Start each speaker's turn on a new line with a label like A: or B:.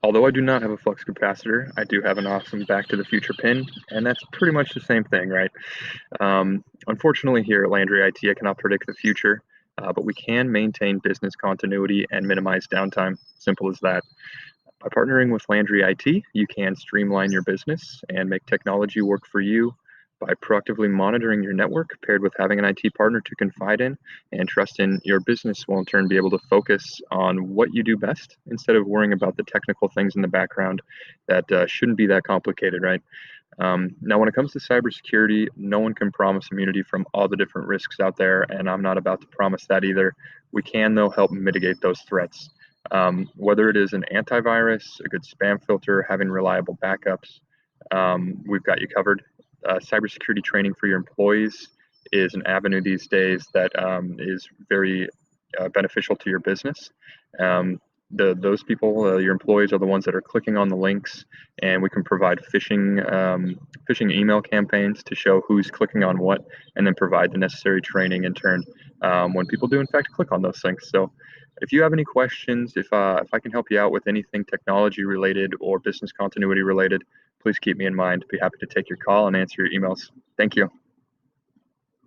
A: Although I do not have a flux capacitor, I do have an awesome Back to the Future pin, and that's pretty much the same thing, right? Unfortunately, here at Landry IT, I cannot predict the future, but we can maintain business continuity and minimize downtime. Simple as that. By partnering with Landry IT, you can streamline your business and make technology work for you by proactively monitoring your network, paired with having an IT partner to confide in and trust in. Your business will in turn be able to focus on what you do best instead of worrying about the technical things in the background that shouldn't be that complicated, right? Now, when it comes to cybersecurity, no one can promise immunity from all the different risks out there, and I'm not about to promise that either. We can, though, help mitigate those threats. Whether it is an antivirus, a good spam filter, having reliable backups, we've got you covered. Cybersecurity training for your employees is an avenue these days that is very beneficial to your business. Those people, your employees, are the ones that are clicking on the links, and we can provide phishing email campaigns to show who's clicking on what, and then provide the necessary training in turn when people do in fact click on those links. So, if you have any questions, if I can help you out with anything technology related or business continuity related, please keep me in mind. Be happy to take your call and answer your emails. Thank you.